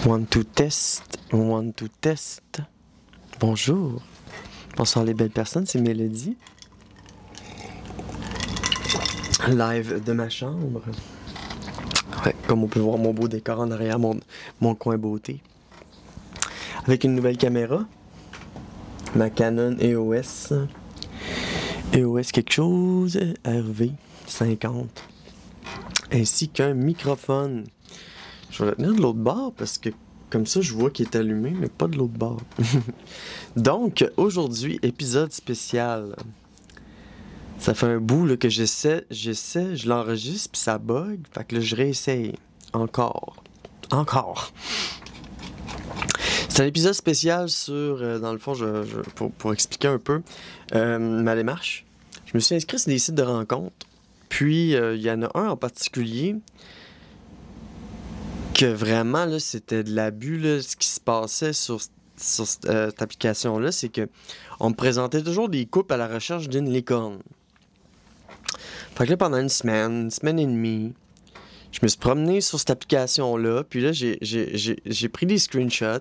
One to test, one to test. Bonjour. Bonsoir les belles personnes, c'est Mélodie. Live de ma chambre. Ouais, comme on peut voir mon beau décor en arrière, mon coin beauté. Avec une nouvelle caméra. Ma Canon EOS. EOS quelque chose, RV 50. Ainsi qu'un microphone. Je vais le tenir de l'autre bord parce que comme ça je vois qu'il est allumé, mais pas de l'autre bord. Donc, aujourd'hui, épisode spécial. Ça fait un bout là, que j'essaie, je l'enregistre puis ça bug. Fait que là, je réessaye. Encore. C'est un épisode spécial sur, dans le fond, pour expliquer un peu ma démarche. Je me suis inscrit sur des sites de rencontres. Puis, il y en a un en particulier que vraiment, là, c'était de l'abus, là, ce qui se passait sur cette application-là, c'est que on me présentait toujours des couples à la recherche d'une licorne. Fait que là, pendant une semaine et demie, je me suis promené sur cette application-là, puis là, j'ai pris des screenshots,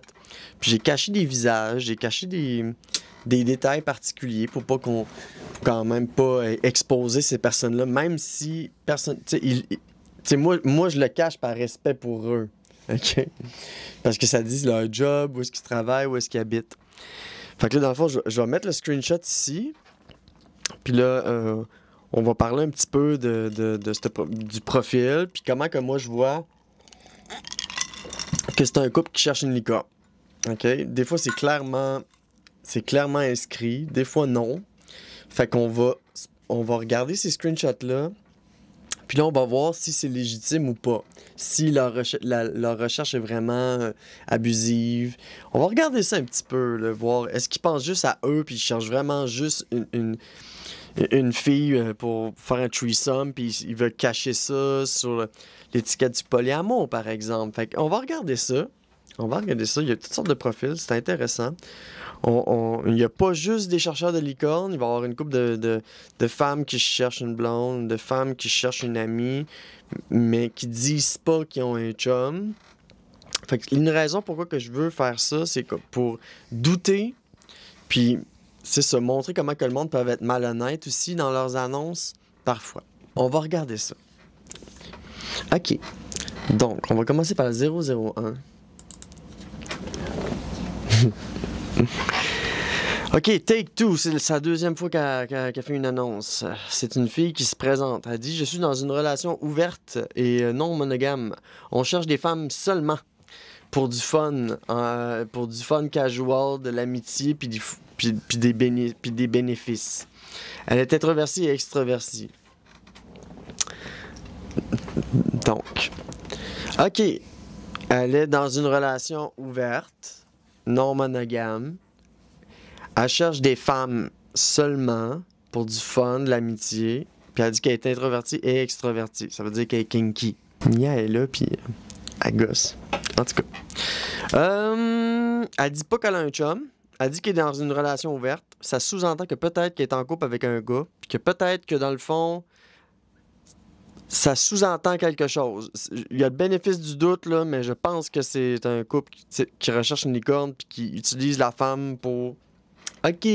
puis j'ai caché des visages, j'ai caché des détails particuliers pour pas qu'on... quand même pas exposer ces personnes-là, même si personne... moi, je le cache par respect pour eux, OK? Parce que ça dit leur job, où est-ce qu'ils travaillent, où est-ce qu'ils habitent. Fait que là, dans le fond, je vais mettre le screenshot ici, puis là, on va parler un petit peu du profil, puis comment que moi je vois que c'est un couple qui cherche une licorne. OK? Des fois, c'est clairement inscrit, des fois non. Fait qu'on va regarder ces screenshots-là, puis là, on va voir si c'est légitime ou pas. Si leur recherche est vraiment abusive. On va regarder ça un petit peu, là, voir est-ce qu'ils pensent juste à eux, puis ils cherchent vraiment juste une fille pour faire un threesome, puis ils veulent cacher ça sur l'étiquette du polyamour, par exemple. Fait qu'on va regarder ça. Il y a toutes sortes de profils, c'est intéressant. Il n'y a pas juste des chercheurs de licornes, il va y avoir une couple de femmes qui cherchent une blonde, de femmes qui cherchent une amie, mais qui disent pas qu'ils ont un chum. Fait que une raison pourquoi que je veux faire ça, c'est que pour douter, puis c'est ça, montrer comment que le monde peut être malhonnête aussi dans leurs annonces, parfois. On va regarder ça. OK. Donc, on va commencer par le 001. OK, Take Two, c'est sa deuxième fois qu'elle fait une annonce. C'est une fille qui se présente. Elle dit « Je suis dans une relation ouverte et non monogame. On cherche des femmes seulement pour du fun casual, de l'amitié puis des bénéfices. Elle est introvertie et extravertie. » Donc, OK, elle est dans une relation ouverte, non monogame. Elle cherche des femmes seulement pour du fun, de l'amitié. Puis elle dit qu'elle est introvertie et extravertie. Ça veut dire qu'elle est kinky. Mia est là, puis elle gosse. En tout cas. Elle dit pas qu'elle a un chum. Elle dit qu'elle est dans une relation ouverte. Ça sous-entend que peut-être qu'elle est en couple avec un gars. Puis que peut-être que dans le fond, ça sous-entend quelque chose. Il y a le bénéfice du doute, là, mais je pense que c'est un couple qui recherche une licorne puis qui utilise la femme pour... OK.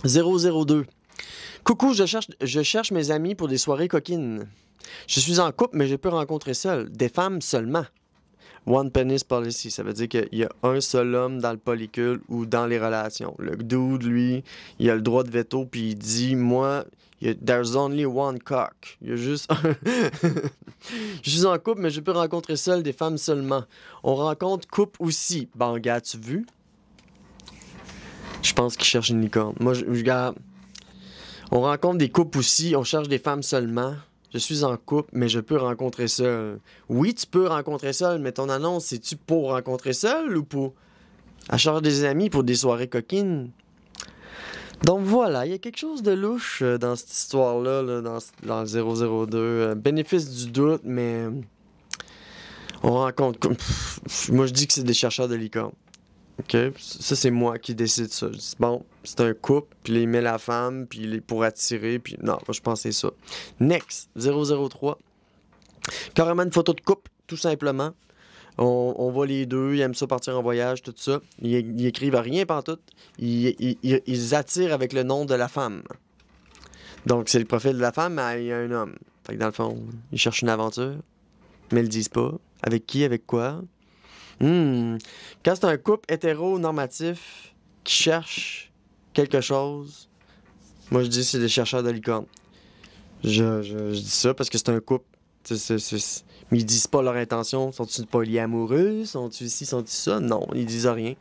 002. Coucou, je cherche mes amis pour des soirées coquines. Je suis en couple, mais je peux rencontrer seul. Des femmes seulement. One penis policy. Ça veut dire qu'il y a un seul homme dans le polycule ou dans les relations. Le dude, lui, il a le droit de veto, puis il dit, moi, there's only one cock. Il y a juste un... Je suis en couple, mais je peux rencontrer seul des femmes seulement. On rencontre couple aussi. Bon, gars, as-tu vu? Je pense qu'il cherche une licorne. Moi, je regarde. On rencontre des couples aussi. On cherche des femmes seulement. Je suis en couple, mais je peux rencontrer seul. Oui, tu peux rencontrer seul, mais ton annonce, c'est-tu pour rencontrer seul ou pour... Elle cherche des amis pour des soirées coquines? Donc voilà, il y a quelque chose de louche dans cette histoire-là, là, dans le 002. Bénéfice du doute, mais... On rencontre... moi, je dis que c'est des chercheurs de licorne. OK? Ça, c'est moi qui décide ça. Je dis, bon, c'est un couple, puis il met la femme, puis il est pour attirer, puis non, moi, je pensais ça. Next, 003. Carrément une photo de couple, tout simplement. On voit les deux, ils aiment ça partir en voyage, tout ça. Ils écrivent rien pantoute. Ils attirent avec le nom de la femme. Donc, c'est le profil de la femme, mais il y a un homme. Fait que dans le fond, ils cherchent une aventure, mais ils le disent pas. Avec qui, avec quoi? Quand c'est un couple hétéronormatif qui cherche quelque chose, moi je dis c'est des chercheurs de licorne. Je dis ça parce que c'est un couple. Mais ils disent pas leur intention. Sont-ils polyamoureux? Sont-ils ici, sont-ils ça? Non, ils disent rien.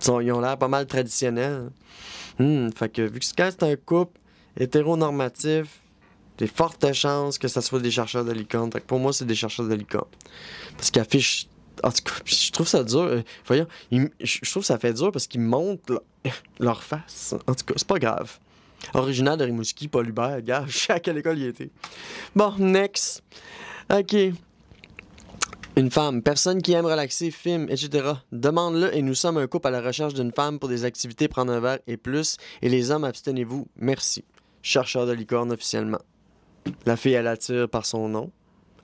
Ils ont l'air pas mal traditionnels. Fait que vu que quand c'est un couple hétéronormatif, des fortes chances que ça soit des chercheurs de licorne. Fait que pour moi, c'est des chercheurs de licorne. Parce qu'ils affichent. En tout cas, je trouve ça dur. Voyons, je trouve que ça fait dur parce qu'ils montrent leur face. En tout cas, c'est pas grave. Original de Rimouski, Paul Hubert, gars, je sais à quelle école il était. Bon, next. Ok. Une femme, personne qui aime relaxer, film, etc. Demande-le et nous sommes un couple à la recherche d'une femme pour des activités prendre un verre et plus. Et les hommes, abstenez-vous. Merci. Chercheur de licorne officiellement. La fille, elle attire par son nom.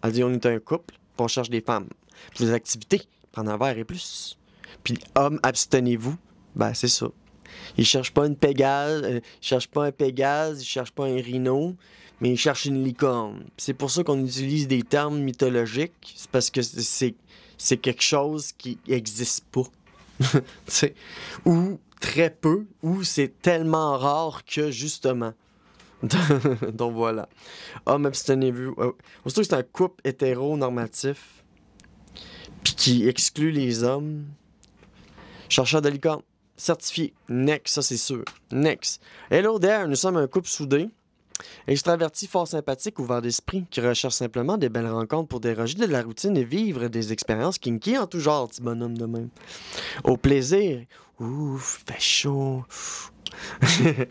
Elle dit on est un couple, puis on cherche des femmes. Pour des activités, prendre un verre et plus. Puis homme, abstenez-vous. Ben, c'est ça. Ils cherchent pas une Pégase, ils cherchent pas un Pégase, ils cherchent pas un rhino, mais ils cherchent une licorne. C'est pour ça qu'on utilise des termes mythologiques. C'est parce que c'est quelque chose qui existe pas. Ou très peu, ou c'est tellement rare que justement. Donc voilà. Homme, abstenez-vous. Surtout que c'est un couple hétéronormatif puis qui exclut les hommes. Chercheur de licorne. Certifié. Next, ça c'est sûr. Next. Hello there, nous sommes un couple soudé. Extraverti, fort sympathique, ouvert d'esprit, qui recherche simplement des belles rencontres pour déroger de la routine et vivre des expériences kinky en tout genre, petit bonhomme de même. Au plaisir. Ouf, fait chaud. Je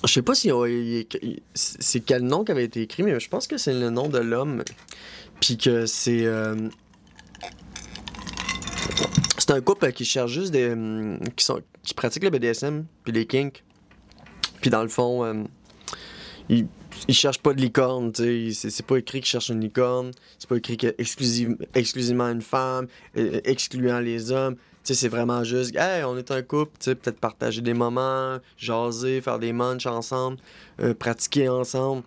sais pas si c'est quel nom qui avait été écrit, mais je pense que c'est le nom de l'homme. Puis que c'est un couple qui cherche juste des qui pratiquent le BDSM puis les kinks. Puis dans le fond, ils cherchent pas de licorne, tu sais, c'est pas écrit qu'ils cherchent une licorne, c'est pas écrit que exclusivement une femme, excluant les hommes. Tu sais, c'est vraiment juste, hey, on est un couple, tu sais, peut-être partager des moments, jaser, faire des munchs ensemble, pratiquer ensemble.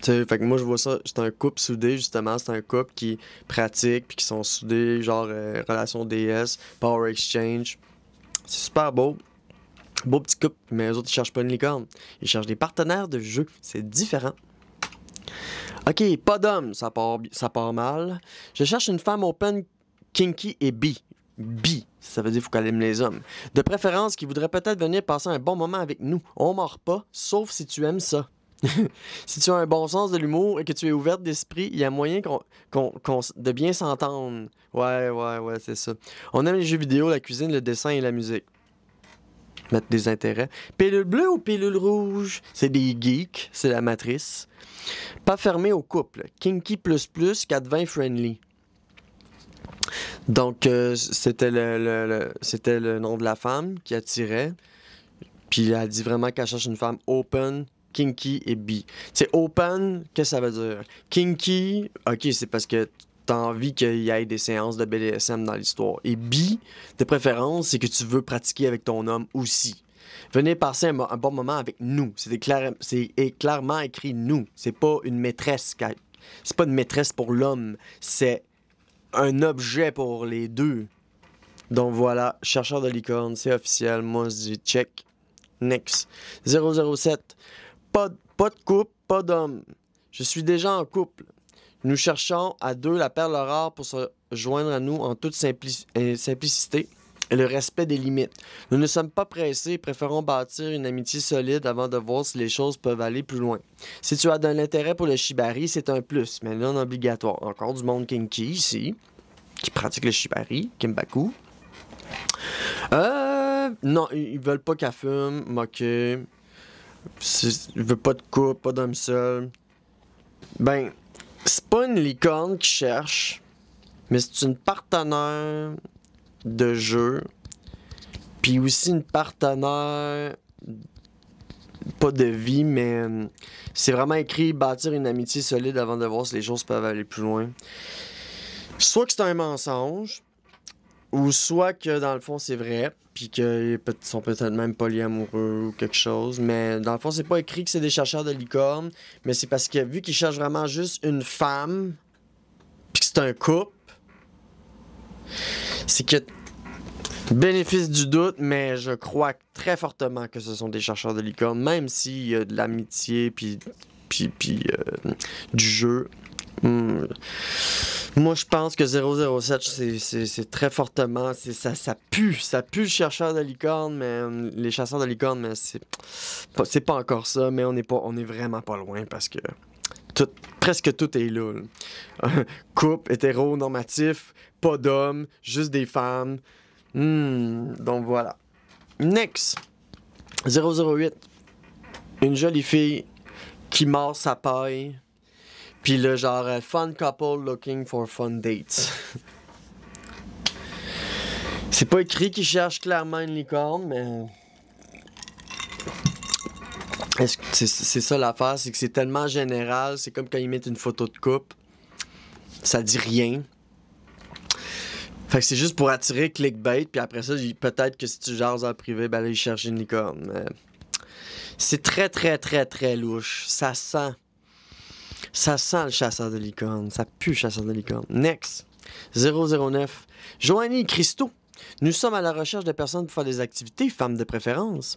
T'sais, fait que moi je vois ça, c'est un couple soudé justement, c'est un couple qui pratique puis qui sont soudés, genre relation DS, power exchange. C'est super beau. Beau petit couple, mais eux autres ils cherchent pas une licorne. Ils cherchent des partenaires de jeu, c'est différent. Ok, pas d'homme, ça part mal. Je cherche une femme open, kinky et bi. Bi, ça veut dire qu'il faut qu'elle aime les hommes. De préférence qui voudrait peut-être venir passer un bon moment avec nous. On mord pas, sauf si tu aimes ça. Si tu as un bon sens de l'humour et que tu es ouverte d'esprit, il y a moyen de bien s'entendre. Ouais, c'est ça. On aime les jeux vidéo, la cuisine, le dessin et la musique. Mettre des intérêts. Pilule bleue ou pilule rouge? C'est des geeks, c'est la matrice. Pas fermé au couple. Kinky++, 420 friendly. Donc, c'était le nom de la femme qui attirait. Puis elle a dit vraiment qu'elle cherche une femme open, kinky et bi. C'est open, qu'est-ce que ça veut dire? Kinky, ok, c'est parce que t'as envie qu'il y ait des séances de BDSM dans l'histoire. Et bi, de préférence, c'est que tu veux pratiquer avec ton homme aussi. Venez passer un bon moment avec nous. C'est clairement écrit nous. C'est pas une maîtresse. C'est pas une maîtresse pour l'homme. C'est un objet pour les deux. Donc voilà, chercheur de licorne, c'est officiel. Moi, je dis check. Next. 007. Pas de couple, pas d'homme. Je suis déjà en couple. Nous cherchons à deux la perle rare pour se joindre à nous en toute simplicité et le respect des limites. Nous ne sommes pas pressés et préférons bâtir une amitié solide avant de voir si les choses peuvent aller plus loin. Si tu as de l'intérêt pour le shibari, c'est un plus, mais non obligatoire. Encore du monde kinky ici, qui pratique le shibari, Kimbaku. Non, ils veulent pas qu'elle fume, ok. Ils veulent pas de couple, pas d'homme seul. Ben, c'est pas une licorne qui cherche, mais c'est une partenaire de jeu, puis aussi une partenaire pas de vie, mais c'est vraiment écrit bâtir une amitié solide avant de voir si les choses peuvent aller plus loin. Soit que c'est un mensonge, ou soit que dans le fond c'est vrai, puis qu'ils sont peut-être même polyamoureux ou quelque chose, mais dans le fond c'est pas écrit que c'est des chercheurs de licorne, mais c'est parce que vu qu'ils cherchent vraiment juste une femme, puis que c'est un couple, c'est que bénéfice du doute, mais je crois très fortement que ce sont des chercheurs de licorne, même s'il y a de l'amitié puis du jeu. Moi, je pense que 007, c'est très fortement, ça pue le chercheur de licorne, mais les chasseurs de licorne, mais c'est pas encore ça, mais on est vraiment pas loin parce que presque tout est là. Couple, hétéronormatif, pas d'hommes, juste des femmes. Donc voilà. Next. 008. Une jolie fille qui mord sa paille. Puis le genre fun couple looking for fun dates. C'est pas écrit qu'il cherche clairement une licorne, mais. C'est ça l'affaire, c'est que c'est tellement général, c'est comme quand ils mettent une photo de couple. Ça dit rien. Fait que c'est juste pour attirer clickbait, puis après ça, peut-être que si tu jases en privé, ben là, ils cherchent une licorne. Mais c'est très, très, très, très louche. Ça sent le chasseur de licorne. Ça pue le chasseur de licorne. Next. 009. Joanie Christo. Nous sommes à la recherche de personnes pour faire des activités, femmes de préférence,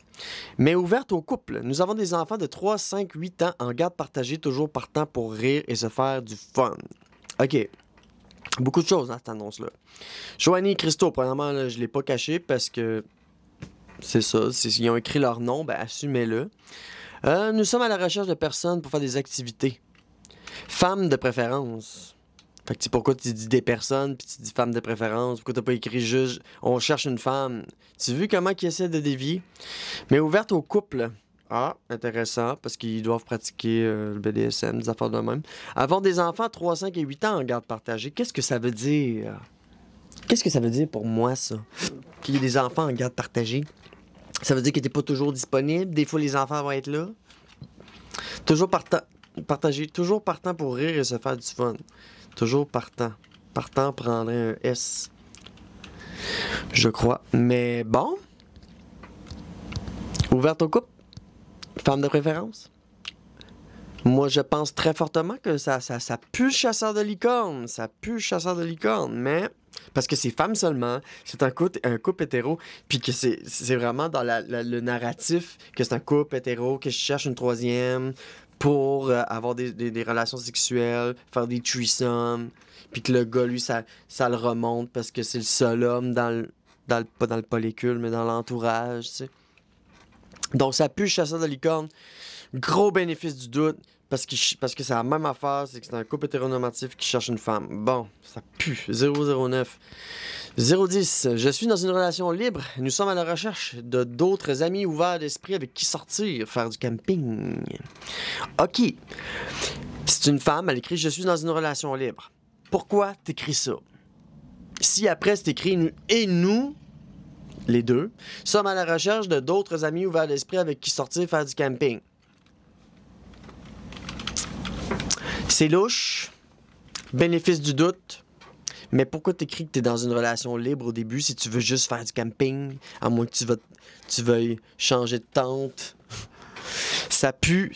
mais ouvertes au couple. Nous avons des enfants de 3, 5, 8 ans en garde partagée, toujours partant pour rire et se faire du fun. OK. Beaucoup de choses dans cette annonce-là. Joanie et Christo, premièrement, là, je ne l'ai pas caché parce que c'est ça. Ils ont écrit leur nom, ben assumez-le. Nous sommes à la recherche de personnes pour faire des activités. Femmes de préférence. Fait que pourquoi tu dis des personnes puis tu dis femmes de préférence? Pourquoi t'as pas écrit juste on cherche une femme? Tu as vu comment ils essaient de dévier? Mais ouverte au couple. Ah, intéressant, parce qu'ils doivent pratiquer le BDSM, des affaires de même. Avoir des enfants 3, 5 et 8 ans en garde partagée, qu'est-ce que ça veut dire? Qu'est-ce que ça veut dire pour moi, ça? Qu'il y ait des enfants en garde partagée? Ça veut dire que t'es pas toujours disponible? Des fois, les enfants vont être là? Toujours partager, toujours partant pour rire et se faire du fun. Toujours partant. Partant prendrait un S. Je crois. Mais bon. Ouverte au couple? Femme de préférence? Moi, je pense très fortement que ça pue le chasseur de licorne. Ça pue le chasseur de licorne, mais... Parce que c'est femme seulement, c'est un couple hétéro, puis que c'est vraiment dans le narratif que c'est un couple hétéro, que je cherche une troisième pour avoir des relations sexuelles, faire des threesomes, puis que le gars, lui, ça le remonte parce que c'est le seul homme pas dans le polycule, mais dans l'entourage, tu sais. Donc, ça pue le chasseur de licorne. Gros bénéfice du doute, parce que c'est la même affaire, c'est que c'est un couple hétéronormatif qui cherche une femme. Bon, ça pue. 009. 010. Je suis dans une relation libre. Nous sommes à la recherche de d'autres amis ouverts d'esprit avec qui sortir, faire du camping. OK. C'est une femme, elle écrit « Je suis dans une relation libre ». Pourquoi t'écris ça? Si après c'est écrit « Et nous », les deux, sommes à la recherche de d'autres amis ouverts d'esprit avec qui sortir, faire du camping. C'est louche, bénéfice du doute, mais pourquoi t'écris que t'es dans une relation libre au début si tu veux juste faire du camping, à moins que tu veuilles changer de tente? Ça pue,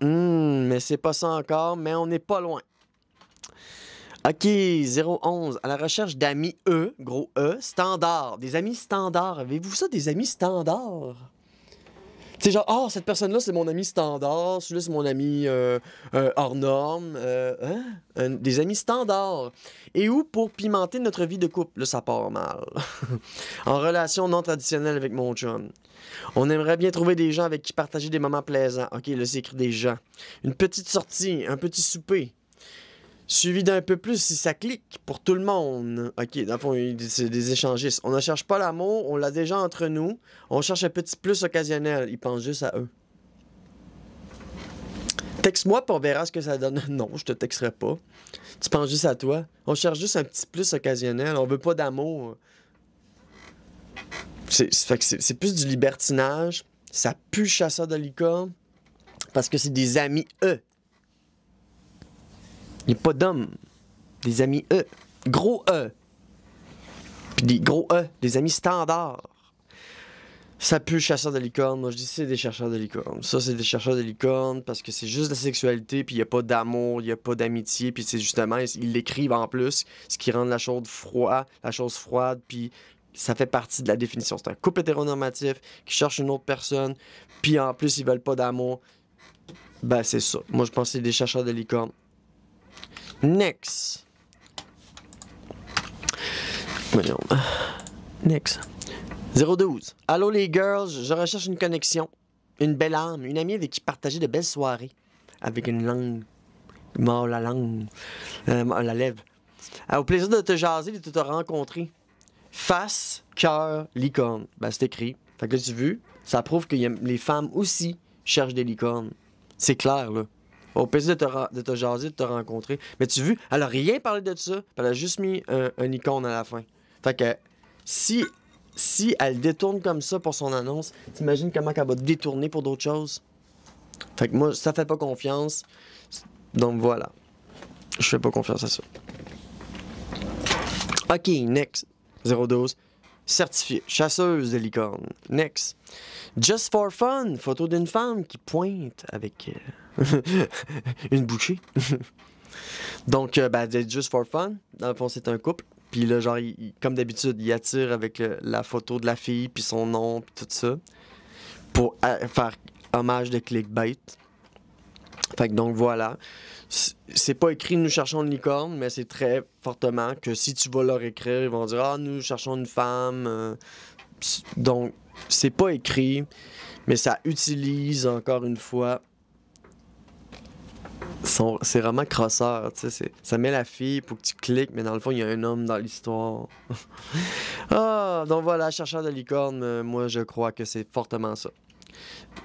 mais c'est pas ça encore, mais on n'est pas loin. OK, 011, à la recherche d'amis gros E, standard, des amis standards. Avez-vous ça, des amis standards? C'est genre, oh, cette personne-là, c'est mon ami standard, celui-là, c'est mon ami hors norme. Des amis standards. Et où pour pimenter notre vie de couple? Là, ça part mal. En relation non traditionnelle avec mon chum. On aimerait bien trouver des gens avec qui partager des moments plaisants. OK, là, c'est écrit des gens. Une petite sortie, un petit souper. Suivi d'un peu plus si ça clique pour tout le monde. OK, dans le fond, c'est des échangistes. On ne cherche pas l'amour, on l'a déjà entre nous. On cherche un petit plus occasionnel. Ils pensent juste à eux. Texte-moi pour on verra ce que ça donne. Non, je te texterai pas. Tu penses juste à toi. On cherche juste un petit plus occasionnel. On veut pas d'amour. C'est plus du libertinage. Ça pue le chasseur de licorne parce que c'est des amis E. Il n'y a pas d'hommes. Des amis E. Gros E. Puis des gros E. Des amis standards. Ça pue le chasseur de licorne. Moi, je dis c'est des chercheurs de licorne. Ça, c'est des chercheurs de licorne parce que c'est juste de la sexualité, puis il n'y a pas d'amour, il n'y a pas d'amitié, puis c'est justement, ils l'écrivent en plus, ce qui rend la chose froide, puis ça fait partie de la définition. C'est un couple hétéronormatif qui cherche une autre personne, puis en plus, ils veulent pas d'amour. Ben, c'est ça. Moi, je pense que c'est des chercheurs de licorne. Next. Voyons. Next. 012. Allô les girls, je recherche une connexion. Une belle âme, une amie avec qui partager de belles soirées. Avec une langue. Mort la langue. La lèvre. Au plaisir de te jaser et de te rencontrer. Face, cœur, licorne. Ben, c'est écrit. Fait que tu veux, ça prouve que les femmes aussi cherchent des licornes. C'est clair, là. Au plaisir de te jaser, de te rencontrer. Mais tu veux, elle a rien parlé de ça. Elle a juste mis un icône à la fin. Fait que si elle détourne comme ça pour son annonce, t'imagines comment elle va détourner pour d'autres choses? Fait que moi, ça fait pas confiance. Donc voilà. Je fais pas confiance à ça. OK, next. 012. Certifié. Chasseuse de licorne. Next. Just for fun. Photo d'une femme qui pointe avec une bouchée. Donc, just for fun. Dans le fond, c'est un couple. Puis là, genre, comme d'habitude, il attire avec la photo de la fille, puis son nom, puis tout ça. Pour faire hommage de clickbait. Fait que donc, voilà. C'est pas écrit « Nous cherchons une licorne », mais c'est très fortement que si tu vas leur écrire, ils vont dire « Ah, nous cherchons une femme ». Donc, c'est pas écrit, mais ça utilise, encore une fois, c'est vraiment crosseur, tu sais. Ça met la fille pour que tu cliques, mais dans le fond, il y a un homme dans l'histoire. Ah, donc voilà, chercheur de licorne, moi, je crois que c'est fortement ça.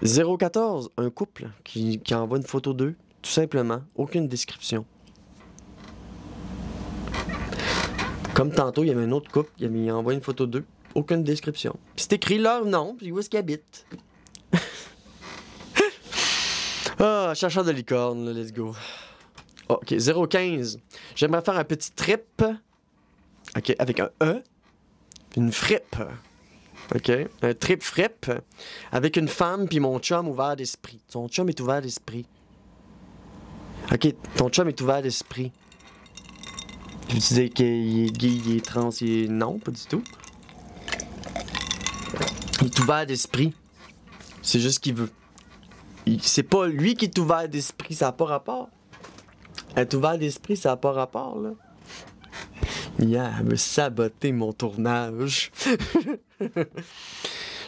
014, un couple qui envoie une photo d'eux, tout simplement, aucune description. Comme tantôt, il y avait un autre couple, il envoie une photo d'eux, aucune description. Puis c'est écrit leur nom, puis où est-ce qu'ils habitent. Ah, chercheur de licorne, là, let's go. OK, 015. J'aimerais faire un petit trip. OK, avec un E. Une frippe. OK, un trip frippe. Avec une femme, puis mon chum ouvert d'esprit. Ton chum est ouvert d'esprit. OK, ton chum est ouvert d'esprit. Tu dis qu'il est gay, il est trans, il est... Non, pas du tout. Il est ouvert d'esprit. C'est juste qu'il veut. C'est pas lui qui est ouvert d'esprit, ça n'a pas rapport. Être ouvert d'esprit, ça n'a pas rapport, là. Yeah, elle me saboter mon tournage.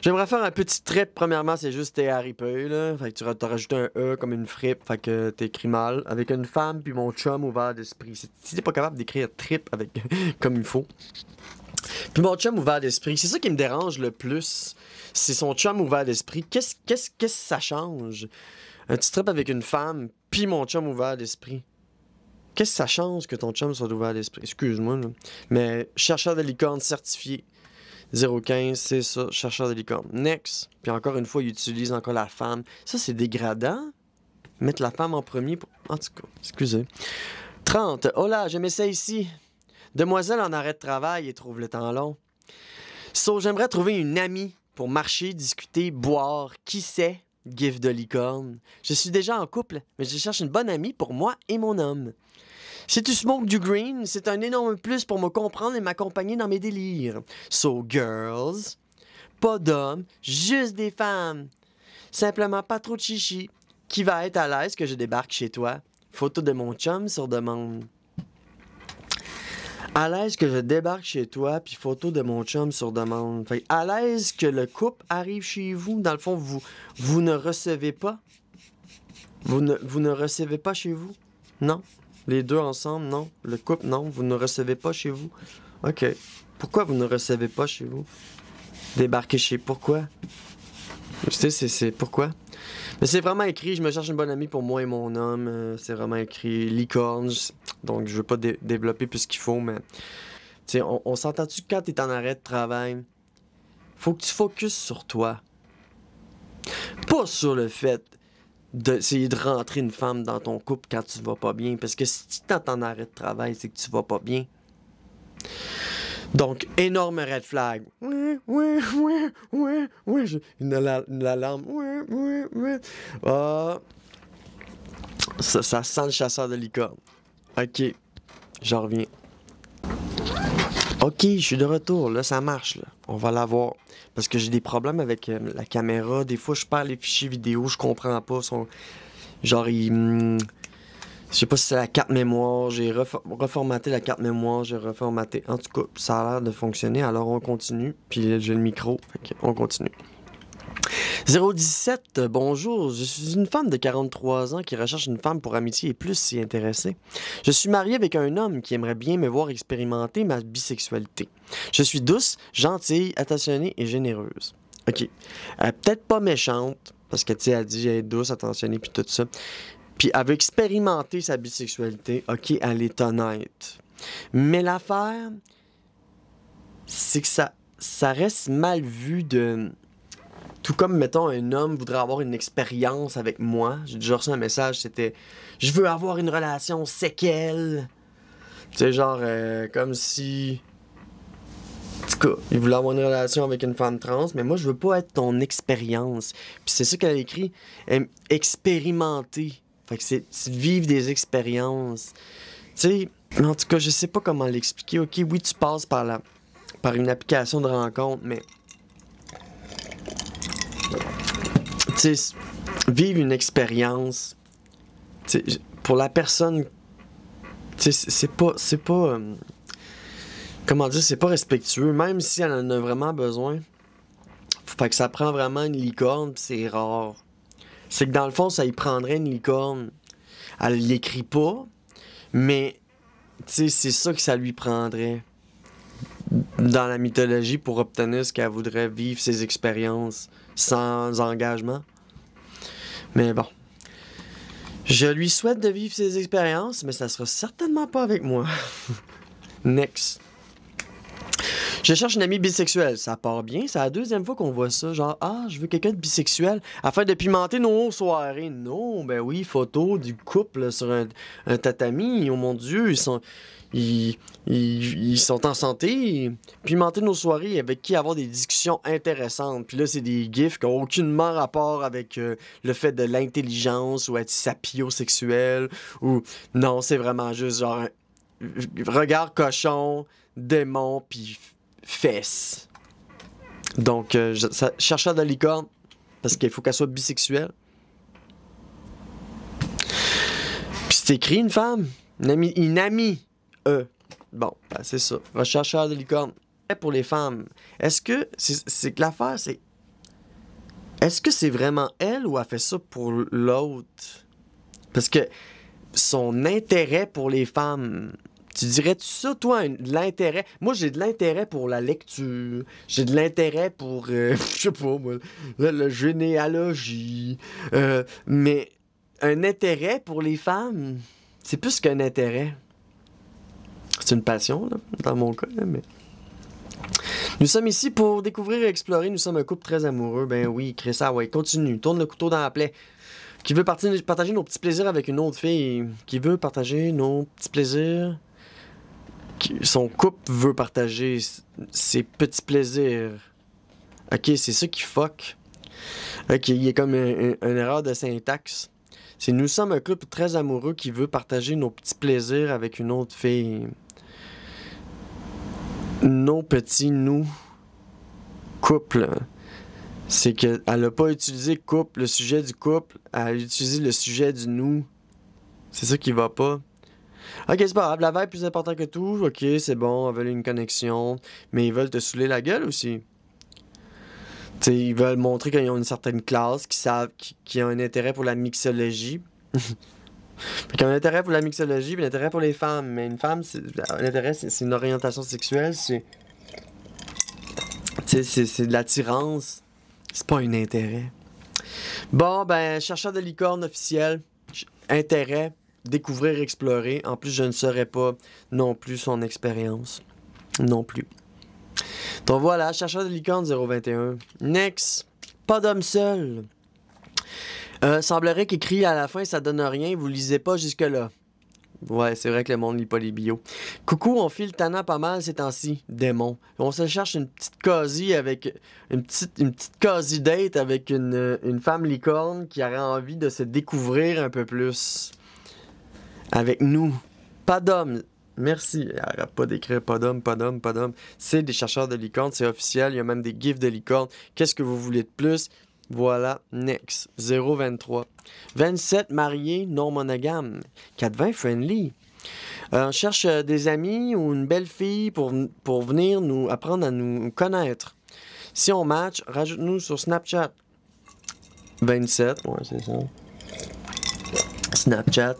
J'aimerais faire un petit trip. Premièrement, c'est juste TRIP, là. Fait que tu t'as rajouté un E comme une frippe, fait que t'écris mal. Avec une femme, puis mon chum ouvert d'esprit. Si t'es pas capable d'écrire trip avec comme il faut. Puis mon chum ouvert d'esprit, c'est ça qui me dérange le plus. C'est son chum ouvert d'esprit. Qu'est-ce que ça change? Un petit trip avec une femme, puis mon chum ouvert d'esprit. Qu'est-ce que ça change que ton chum soit ouvert d'esprit? Excuse-moi, là. Mais chercheur de licorne certifié. 015, c'est ça, chercheur de licorne. Next. Puis encore une fois, il utilise encore la femme. Ça, c'est dégradant. Mettre la femme en premier. En tout cas, excusez. 30. Oh là, je m'essaie ici. Demoiselle en arrêt de travail et trouve le temps long. So, j'aimerais trouver une amie pour marcher, discuter, boire, qui sait, gif de licorne. Je suis déjà en couple, mais je cherche une bonne amie pour moi et mon homme. Si tu smokes du green, c'est un énorme plus pour me comprendre et m'accompagner dans mes délires. So, girls, pas d'hommes, juste des femmes. Simplement pas trop de chichi. Qui va être à l'aise que je débarque chez toi? Photo de mon chum sur demande. À l'aise que je débarque chez toi, puis photo de mon chum sur demande. Fait à l'aise que le couple arrive chez vous. Dans le fond, vous ne recevez pas. Vous ne recevez pas chez vous? Non. Les deux ensemble, non. Le couple, non. Vous ne recevez pas chez vous? OK. Pourquoi vous ne recevez pas chez vous? Débarquer chez... Pourquoi? Tu sais, c'est pourquoi? Mais c'est vraiment écrit, je me cherche une bonne amie pour moi et mon homme. C'est vraiment écrit licorne. Donc, je veux pas développer plus qu'il faut, mais... Tu sais, on s'entend-tu que quand t'es en arrêt de travail, faut que tu focuses sur toi. pas sur le fait d'essayer de rentrer une femme dans ton couple quand tu vas pas bien. Parce que si tu t'entends en arrêt de travail, c'est que tu vas pas bien. Donc, énorme red flag. Une alarme. Ah, ça sent le chasseur de licorne. Ok, j'en reviens. Ok, je suis de retour. Là, ça marche. Là. On va la voir. Parce que j'ai des problèmes avec la caméra. Des fois, je perds les fichiers vidéo. Je comprends pas. Genre, je sais pas si c'est la carte mémoire. J'ai reformaté la carte mémoire. J'ai reformaté. En tout cas, ça a l'air de fonctionner. Alors, on continue. Puis j'ai le micro. Fait on continue. 017, bonjour. Je suis une femme de 43 ans qui recherche une femme pour amitié et plus s'y intéresser. Je suis mariée avec un homme qui aimerait bien me voir expérimenter ma bisexualité. Je suis douce, gentille, attentionnée et généreuse. OK. Peut-être pas méchante, parce que, tu sais, elle dit elle est douce, attentionnée, puis tout ça. Puis elle veut expérimenter sa bisexualité. OK, elle est honnête. Mais l'affaire, c'est que ça reste mal vu de... Tout comme, mettons, un homme voudrait avoir une expérience avec moi. J'ai déjà reçu un message, c'était « Je veux avoir une relation séquelle. » Tu sais, genre, comme si... En tout cas, il voulait avoir une relation avec une femme trans, mais moi, je veux pas être ton expérience. Puis c'est ça qu'elle a écrit, expérimenter. Fait que c'est vivre des expériences. Tu sais, en tout cas, je sais pas comment l'expliquer. OK, oui, tu passes par une application de rencontre, mais... Tu sais, vivre une expérience, pour la personne, tu sais, c'est pas comment dire, c'est pas respectueux, même si elle en a vraiment besoin. Fait que ça prend vraiment une licorne, pis c'est rare. C'est que dans le fond, ça y prendrait une licorne. Elle l'écrit pas, mais, tu sais, c'est ça que ça lui prendrait dans la mythologie pour obtenir ce qu'elle voudrait, vivre ses expériences sans engagement. Mais bon. Je lui souhaite de vivre ses expériences, mais ça sera certainement pas avec moi. Next. Je cherche une amie bisexuelle. Ça part bien. C'est la deuxième fois qu'on voit ça. Genre, ah, je veux quelqu'un de bisexuel afin de pimenter nos soirées. Non, ben oui, photo du couple sur un tatami. Oh mon Dieu, ils sont en santé. Pimenter nos soirées avec qui avoir des discussions intéressantes. Puis là, c'est des gifs qui n'ont aucunement rapport avec le fait de l'intelligence ou être sapiosexuel. Ou non, c'est vraiment juste genre un regard cochon, démon, puis fesses. Donc, chercheur de licorne, parce qu'il faut qu'elle soit bisexuelle. Puis c'est écrit une femme, une amie. Bon, ben c'est ça. Rechercheur de licorne. Pour les femmes, est-ce que c'est que l'affaire, c'est est-ce que c'est vraiment elle ou elle fait ça pour l'autre? Parce que son intérêt pour les femmes, tu dirais-tu ça, toi, l'intérêt? Moi, j'ai de l'intérêt pour la lecture. J'ai de l'intérêt pour, je sais pas, moi, la généalogie. Mais un intérêt pour les femmes, c'est plus qu'un intérêt. C'est une passion, là, dans mon cas, là, mais... Nous sommes ici pour découvrir et explorer. Nous sommes un couple très amoureux. Ben oui, Chris, ouais, continue. Tourne le couteau dans la plaie. Qui veut partager nos petits plaisirs avec une autre fille. Qui veut partager nos petits plaisirs. Son couple veut partager ses petits plaisirs. Ok, c'est ça qui fuck. Ok, il y a comme une erreur de syntaxe. C'est nous sommes un couple très amoureux qui veut partager nos petits plaisirs avec une autre fille. Nos petits nous couple. C'est qu'elle n'a pas utilisé couple, le sujet du couple. Elle a utilisé le sujet du nous. C'est ça qui va pas. Ok, c'est pas grave, la vibe est plus important que tout. Ok, c'est bon, ils veulent une connexion. Mais ils veulent te saouler la gueule aussi. T'sais, ils veulent montrer qu'ils ont une certaine classe, qu'ils ont un intérêt pour la mixologie. Qu'ils ont un intérêt pour la mixologie, puis un intérêt pour les femmes. Mais une femme, un intérêt, c'est une orientation sexuelle, c'est de l'attirance. C'est pas un intérêt. Bon, ben, chercheur de licorne officiel. Intérêt, découvrir, explorer. En plus, je ne saurais pas non plus son expérience. Non plus. Donc voilà, chercheur de licorne 021. Next. Pas d'homme seul. Semblerait qu'écrit à la fin, ça donne rien. Vous lisez pas jusque-là. Ouais, c'est vrai que le monde lit pas les bios. Coucou, on file tannant pas mal ces temps-ci, démon. On se cherche une petite cosy avec... Une petite cosy date avec une femme licorne qui aurait envie de se découvrir un peu plus. Avec nous. Pas d'homme. Merci. Arrête pas d'écrire pas d'homme, pas d'homme, pas d'homme. C'est des chercheurs de licorne, c'est officiel. Il y a même des gifs de licorne. Qu'est-ce que vous voulez de plus? Voilà, next. 0,23. 27, marié, non monogame. 4,20, friendly. On cherche des amis ou une belle fille pour venir nous apprendre à nous connaître. Si on match, rajoute-nous sur Snapchat. 27, ouais, c'est ça. Snapchat.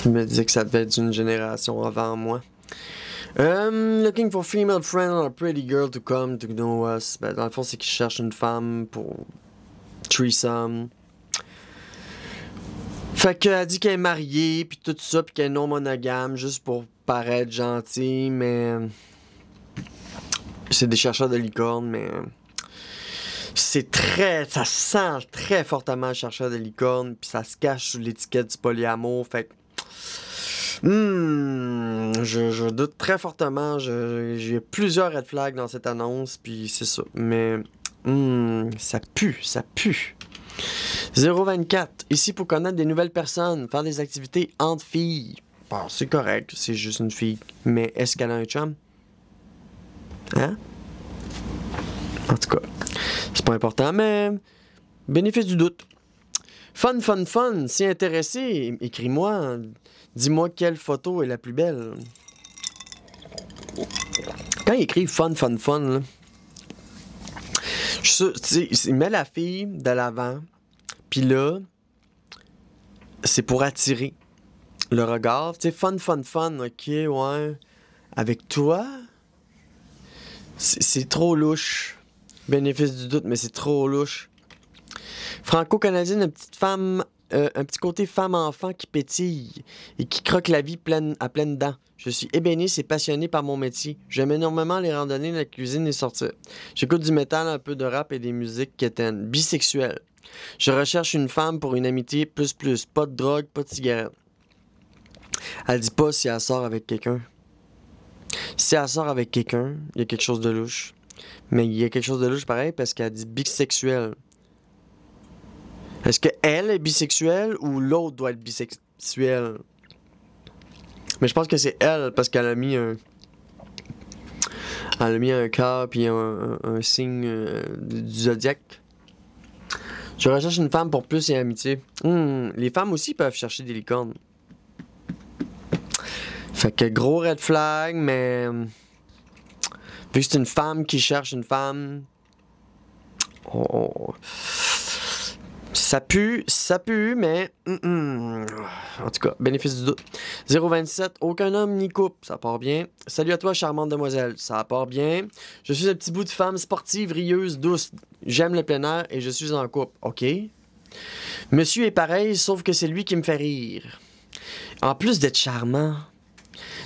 Tu me disais que ça devait être d'une génération avant moi. Looking for female friend or a pretty girl to come to know us. Ben, dans le fond, c'est qu'ils cherchent une femme pour threesome. Fait qu'elle dit qu'elle est mariée, puis tout ça, puis qu'elle est non monogame, juste pour paraître gentille, mais... C'est des chercheurs de licorne, mais... C'est très... Ça sent très fortement le chercheur de licorne, puis ça se cache sous l'étiquette du polyamour, fait que... je doute très fortement. J'ai plusieurs red flags dans cette annonce, puis c'est ça. Mais ça pue, ça pue. 0,24. Ici pour connaître des nouvelles personnes, faire des activités entre filles. Bon, c'est correct, c'est juste une fille. Mais est-ce qu'elle a un chum? Hein? En tout cas, c'est pas important, mais bénéfice du doute. Fun, fun, fun. Si intéressé, écris-moi. Dis-moi quelle photo est la plus belle. Quand il écrit fun, fun, fun, là, je suis sûr, tu sais, il met la fille de l'avant, puis là, c'est pour attirer le regard. Tu sais, fun, fun, fun, ok, ouais. Avec toi, c'est trop louche. Bénéfice du doute, mais c'est trop louche. Franco-canadienne, une petite femme, un petit côté femme-enfant qui pétille et qui croque la vie à pleines dents. Je suis ébéniste et passionné par mon métier. J'aime énormément les randonnées, la cuisine et sortir. J'écoute du métal, un peu de rap et des musiques quétaines. Bisexuelle. Je recherche une femme pour une amitié plus. Pas de drogue, pas de cigarette. Elle dit pas si elle sort avec quelqu'un. Si elle sort avec quelqu'un, il y a quelque chose de louche. Mais il y a quelque chose de louche pareil parce qu'elle dit bisexuelle. Est-ce qu'elle est bisexuelle ou l'autre doit être bisexuelle? Mais je pense que c'est elle parce qu'elle a mis un... Elle a mis un cœur puis un signe du zodiaque. Je recherche une femme pour plus et amitié. Les femmes aussi peuvent chercher des licornes. Fait que gros red flag, mais... Vu que c'est une femme qui cherche une femme... Ça pue, mais... En tout cas, bénéfice du doute. 0,27, aucun homme ni couple, ça part bien. Salut à toi, charmante demoiselle, ça part bien. Je suis un petit bout de femme sportive, rieuse, douce. J'aime le plein air et je suis en couple. OK. Monsieur est pareil, sauf que c'est lui qui me fait rire. En plus d'être charmant,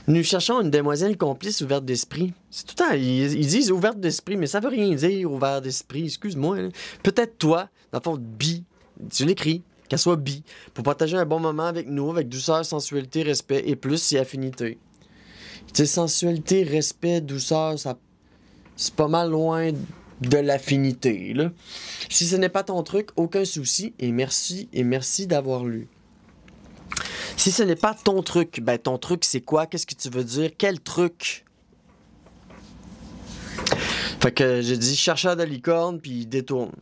nous cherchons une demoiselle complice ouverte d'esprit. C'est tout le temps, ils disent ouverte d'esprit, mais ça veut rien dire, ouvert d'esprit, excuse-moi. Hein. Peut-être toi, dans le fond, bi, tu l'écris, qu'elle soit bi, pour partager un bon moment avec nous, avec douceur, sensualité, respect et plus si affinité. Tu sais, sensualité, respect, douceur, ça, c'est pas mal loin de l'affinité, là. Si ce n'est pas ton truc, aucun souci et merci d'avoir lu. Si ce n'est pas ton truc, ben ton truc c'est quoi? Qu'est-ce que tu veux dire? Quel truc? Fait que j'ai dit chercheur de licorne puis il détourne.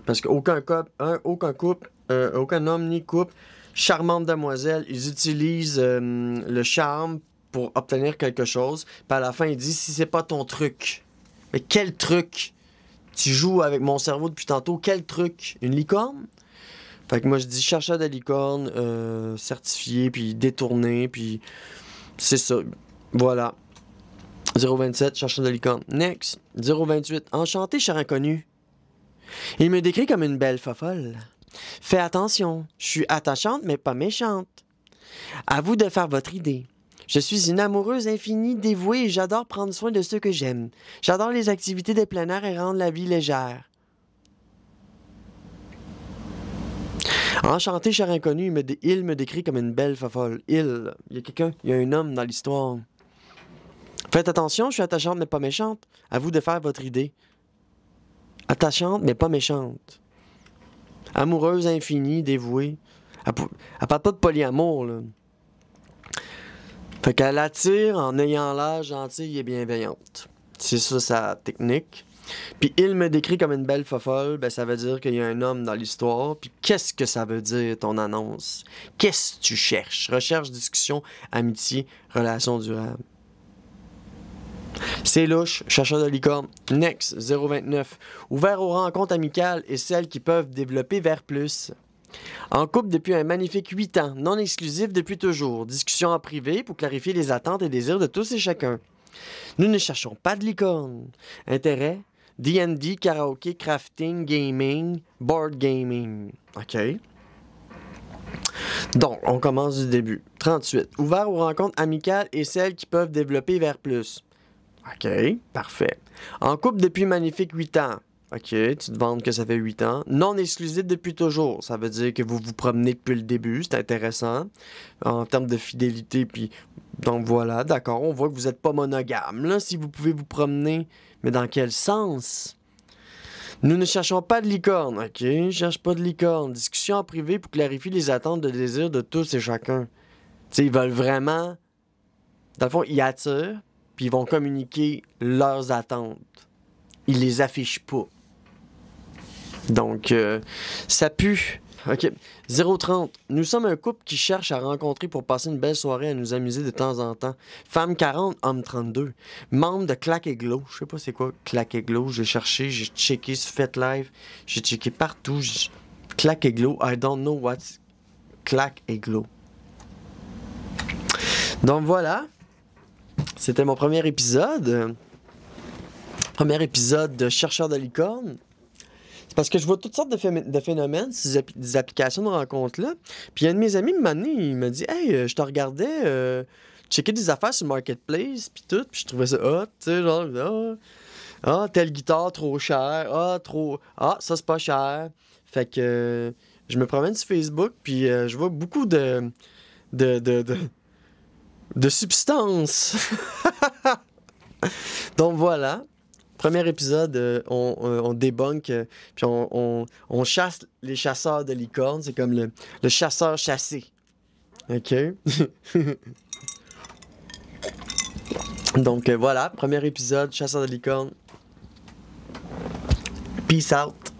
Parce qu'aucun couple, aucun homme ni couple, charmante demoiselle, ils utilisent le charme pour obtenir quelque chose. Puis à la fin, il dit si c'est pas ton truc. Mais quel truc? Tu joues avec mon cerveau depuis tantôt. Quel truc? Une licorne? Fait que moi, je dis chercheur de licorne, certifié, puis détourné, puis c'est ça. Voilà. 0,27, chercheur de licorne. Next. 0,28. Enchanté, cher inconnu. Il me décrit comme une belle fofolle. Fais attention, je suis attachante, mais pas méchante. À vous de faire votre idée. Je suis une amoureuse infinie, dévouée, et j'adore prendre soin de ceux que j'aime. J'adore les activités de plein air et rendre la vie légère. Enchanté, cher inconnu, il me décrit comme une belle fofolle. Il y a quelqu'un, il y a un homme dans l'histoire. Faites attention, je suis attachante mais pas méchante. À vous de faire votre idée. Attachante mais pas méchante. Amoureuse, infinie, dévouée. Elle parle pas de polyamour, là. Fait qu'elle attire en ayant l'air gentille et bienveillante. C'est ça sa technique. Puis il me décrit comme une belle fofolle, ben ça veut dire qu'il y a un homme dans l'histoire. Puis qu'est-ce que ça veut dire ton annonce? Qu'est-ce que tu cherches? Recherche, discussion, amitié, relation durable. C'est louche, chercheur de licorne. Next, 029. Ouvert aux rencontres amicales et celles qui peuvent développer vers plus. En couple depuis un magnifique 8 ans, non exclusif depuis toujours. Discussion en privé pour clarifier les attentes et désirs de tous et chacun. Nous ne cherchons pas de licorne. Intérêt, D&D, karaoké, crafting, gaming, board gaming. OK. Donc, on commence du début. 38. Ouvert aux rencontres amicales et celles qui peuvent développer vers plus. OK, parfait. En couple depuis magnifique 8 ans. OK, tu te vantes que ça fait 8 ans. Non exclusif depuis toujours. Ça veut dire que vous vous promenez depuis le début. C'est intéressant. En termes de fidélité, puis... Donc voilà, d'accord. On voit que vous n'êtes pas monogame, là, si vous pouvez vous promener. Mais dans quel sens? Nous ne cherchons pas de licorne. OK, je cherche pas de licorne. Discussion en privé pour clarifier les attentes de désir de tous et chacun. Tu sais, ils veulent vraiment... Dans le fond, ils attirent, puis ils vont communiquer leurs attentes. Ils les affichent pas. Donc, ça pue. OK. 030. Nous sommes un couple qui cherche à rencontrer pour passer une belle soirée, à nous amuser de temps en temps. Femme 40, homme 32. Membre de Clack et Glow. Je sais pas c'est quoi Clack et Glow. J'ai cherché, j'ai checké sur FetLive. J'ai checké partout. Clack et Glow. I don't know what's Clack et Glow. Donc voilà. C'était mon premier épisode. Premier épisode de Chercheur de licorne. C'est parce que je vois toutes sortes de phénomènes, des applications de rencontres-là. Puis il y a un de mes amis, il m'a dit « Hey, je te regardais checker des affaires sur Marketplace, puis tout. » Puis je trouvais ça hot, tu sais, genre « Ah, telle guitare trop chère. Ah, ça c'est pas cher. » Fait que je me promène sur Facebook, puis je vois beaucoup de substances. Donc voilà. Premier épisode, on débunk, puis on chasse les chasseurs de licornes. C'est comme le chasseur chassé. OK? Donc voilà, premier épisode, chasseur de licornes. Peace out.